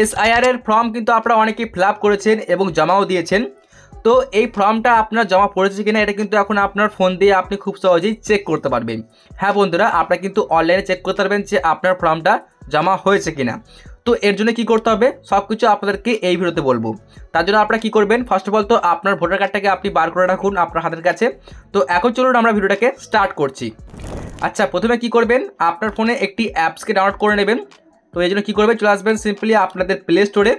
SIR এর form কিন্তু আপনারা অনেকেই ফিল আপ করেছেন এবং জমাও দিয়েছেন। তো এই ফর্মটা আপনার জমা পড়েছে কিনা এটা কিন্তু এখন আপনার ফোন দিয়ে আপনি খুব সহজেই চেক করতে পারবেন। হ্যাঁ বন্ধুরা, আপনারা কিন্তু অনলাইনে চেক করতে পারবেন যে আপনার ফর্মটা জমা হয়েছে কিনা। তো এর জন্য কি করতে হবে সব কিছু আপনাদেরকে এই ভিডিওতে বলবো। তার জন্য আপনারা কি করবেন, ফার্স্ট অফ অল তো আপনার ভোটার কার্ডটাকে আপনি বার করে রাখুন আপনার হাতের কাছে। তো এখন চলুন আমরা ভিডিওটাকে স্টার্ট করছি। আচ্ছা, প্রথমে কি করবেন, আপনার ফোনে একটি অ্যাপসকে ডাউনলোড করে নেবেন। তো এই জন্য কী করবেন, চলে আসবেন সিম্পলি আপনাদের প্লে স্টোরে।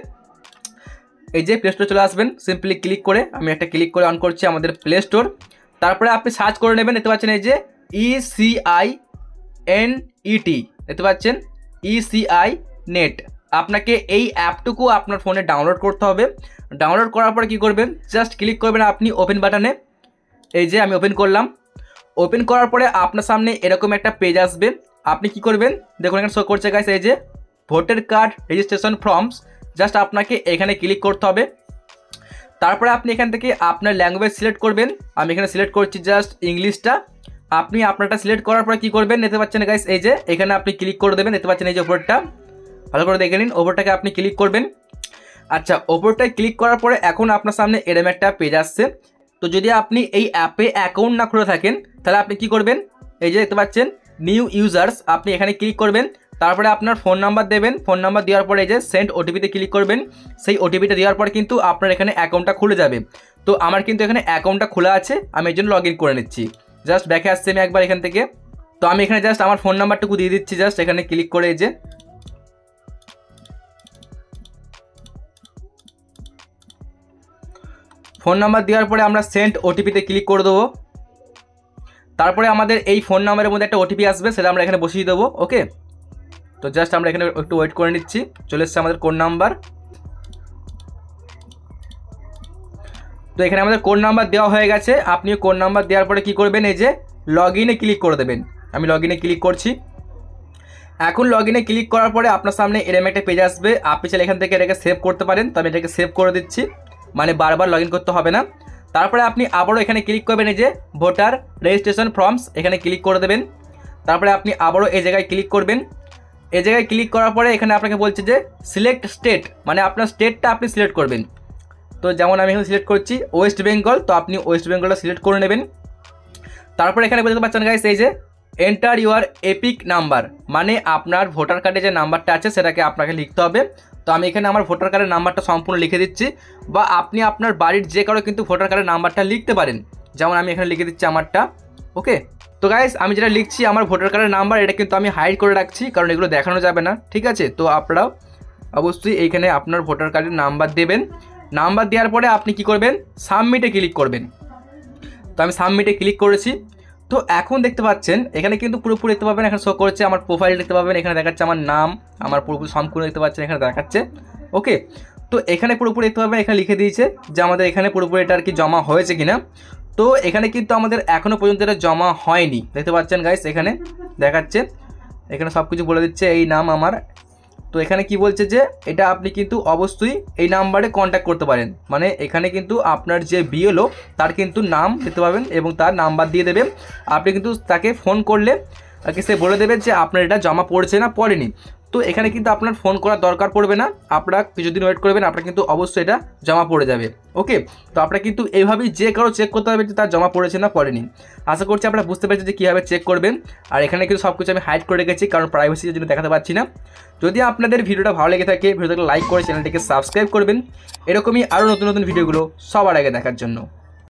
এই যে প্লে স্টোরে চলে আসবেন, সিম্পলি ক্লিক করে আমি একটা ক্লিক করে অন করছি আমাদের প্লে স্টোর। তারপরে আপনি সার্চ করে নেবেন, দেখতে পাচ্ছেন এই যে ECINET, দেখতে পাচ্ছেন ECI নেট। আপনাকে এই অ্যাপটুকু আপনার ফোনে ডাউনলোড করতে হবে। ডাউনলোড করার পরে কী করবেন, জাস্ট ক্লিক করবেন আপনি ওপেন বাটনে। এই যে আমি ওপেন করলাম। ওপেন করার পরে আপনার সামনে এরকম একটা পেজ আসবে। আপনি কি করবেন, দেখুন এখানে শো করছে গাইস এই যে voter card registration forms. Just আপনাকে এখানে ক্লিক করতে হবে। তারপরে আপনি এখান থেকে আপনার ল্যাঙ্গুয়েজ সিলেক্ট করবেন। আমি এখানে সিলেক্ট করছি জাস্ট ইংলিশটা। আপনি আপনারটা সিলেক্ট করার পরে কী করবেন, দেখতে পাচ্ছেন গাইস এই যে এখানে আপনি ক্লিক করে দেবেন। দেখতে পাচ্ছেন এই যে ওপরটা, ভালো করে দেখে নিন, ওপরটাকে আপনি ক্লিক করবেন। আচ্ছা, ওপরটায় ক্লিক করার পরে এখন আপনার সামনে এরকম একটা পেজ আসছে। তো যদি আপনি এই অ্যাপে অ্যাকাউন্ট না খুলে থাকেন তাহলে আপনি কি করবেন, এই যে দেখতে পাচ্ছেন নিউ ইউজার্স, আপনি এখানে ক্লিক করবেন। তারপরে আপনার ফোন নাম্বার দেবেন। ফোন নাম্বার দেওয়ার পরে এই যে সেন্ড ওটিপিতে ক্লিক করবেন। সেই ওটিপিটা দেওয়ার পর কিন্তু আপনার এখানে অ্যাকাউন্টটা খুলে যাবে। তো আমার কিন্তু এখানে অ্যাকাউন্টটা খোলা আছে, আমি এই জন্য লগ ইন করে নিচ্ছি। জাস্ট ব্যাকে আসছি আমি একবার এখান থেকে। তো আমি এখানে জাস্ট আমার ফোন নাম্বারটুকু দিয়ে দিচ্ছি, জাস্ট এখানে ক্লিক করে এই যে ফোন নাম্বার দেওয়ার পরে আমরা সেন্ড ওটিপিতে ক্লিক করে দেবো। তারপরে আমাদের এই ফোন নাম্বারের মধ্যে একটা ওটিপি আসবে, সেটা আমরা এখানে বসিয়ে দেবো। ওকে, তো জাস্ট আমরা এখানে একটু ওয়েট করে নিচ্ছি। চলে এসছে আমাদের কোড নাম্বার। তো এখানে আমাদের কোড নাম্বার দেওয়া হয়ে গেছে। আপনি কোড নাম্বার দেওয়ার পরে কি করবেন, এই যে লগ ইনে ক্লিক করে দেবেন। আমি লগ ইনে ক্লিক করছি। এখন লগ ইনে ক্লিক করার পরে আপনার সামনে এরকম একটা পেজ আসবে। আপনি চাইলে এখান থেকে এটাকে সেভ করতে পারেন। তো আমি এটাকে সেভ করে দিচ্ছি, মানে বারবার লগ ইন করতে হবে না। তারপরে আপনি আবারও এখানে ক্লিক করবেন, এই যে ভোটার রেজিস্ট্রেশন ফর্মস, এখানে ক্লিক করে দেবেন। তারপরে আপনি আবারও এই জায়গায় ক্লিক করবেন। এই জায়গায় ক্লিক করার পরে এখানে আপনাকে বলছে যে সিলেক্ট স্টেট, মানে আপনার স্টেটটা আপনি সিলেক্ট করবেন। তো যেমন আমি এখানে সিলেক্ট করছি ওয়েস্ট বেঙ্গল, তো আপনি ওয়েস্ট বেঙ্গলটা সিলেক্ট করে নেবেন। তারপরে এখানে বলতে পারছেন গাইস এই যে এন্টার ইউর এপিক নাম্বার, মানে আপনার ভোটার কার্ডে যে নাম্বারটা আছে সেটাকে আপনাকে লিখতে হবে। তো আমি এখানে আমার ভোটার কার্ডের নাম্বারটা সম্পূর্ণ লিখে দিচ্ছি, বা আপনি আপনার বাড়ির যে কারো কিন্তু ভোটার কার্ডের নাম্বারটা লিখতে পারেন। যেমন আমি এখানে লিখে দিচ্ছি আমারটা। ওকে, তো গাইস আমি যেটা লিখছি আমার ভোটার কার্ডের নাম্বার, এটা কিন্তু আমি হাইড করে রাখছি কারণ এগুলো দেখানো যাবে না, ঠিক আছে। তো আপনারাও অবশ্যই এইখানে আপনার ভোটার কার্ডের নাম্বার দেবেন। নাম্বার দেওয়ার পরে আপনি কি করবেন, সাবমিটে ক্লিক করবেন। তো আমি সাবমিটে ক্লিক করেছি। তো এখন দেখতে পাচ্ছেন এখানে কিন্তু পুরোপুরি দেখতে পাবেন, এখানে শো করছে আমার প্রোফাইল দেখতে পাবেন, এখানে দেখাচ্ছে আমার নাম, আমার পুরোপুরি সম্পূর্ণ দেখতে পাচ্ছেন এখানে দেখাচ্ছে। ওকে, তো এখানে পুরোপুরি দেখতে পাবেন এখানে লিখে দিয়েছে যে আমাদের এখানে পুরোপুরি এটা আর কি জমা হয়েছে কিনা। তো এখানে কিন্তু আমাদের এখনও পর্যন্ত এটা জমা হয়নি, দেখতে পাচ্ছেন গাইস এখানে দেখাচ্ছে, এখানে সব কিছু বলে দিচ্ছে এই নাম আমার। তো এখানে কি বলছে যে এটা আপনি কিন্তু অবশ্যই এই নাম্বারে কন্ট্যাক্ট করতে পারেন, মানে এখানে কিন্তু আপনার যে বিএলও তার কিন্তু নাম দিতে পারবেন এবং তার নাম্বার দিয়ে দেবেন। আপনি কিন্তু তাকে ফোন করলে সে বলে দেবে যে আপনার এটা জমা পড়ছে না পড়েনি। তো এখানে কিন্তু আপনার ফোন করার দরকার পড়বে না, আপনারা কিছুদিন ওয়েট করবেন, আপনার কিন্তু অবশ্যই এটা জমা পড়ে যাবে। ওকে, তো আপনারা কিন্তু এইভাবেই যে কারো চেক করতে হবে যে তার জমা পড়েছে না পড়েনি। আশা করছি আপনারা বুঝতে পেরেছেন যে কীভাবে চেক করবেন। আর এখানে কিন্তু সব কিছু আমি হাইড করে রেখেছি কারণ প্রাইভেসির জন্য দেখাতে পাচ্ছি না। যদি আপনাদের ভিডিওটা ভালো লেগে থাকে ভিডিওটাকে লাইক করে চ্যানেলটিকে সাবস্ক্রাইব করবেন এরকমই আরও নতুন নতুন ভিডিওগুলো সবার আগে দেখার জন্য।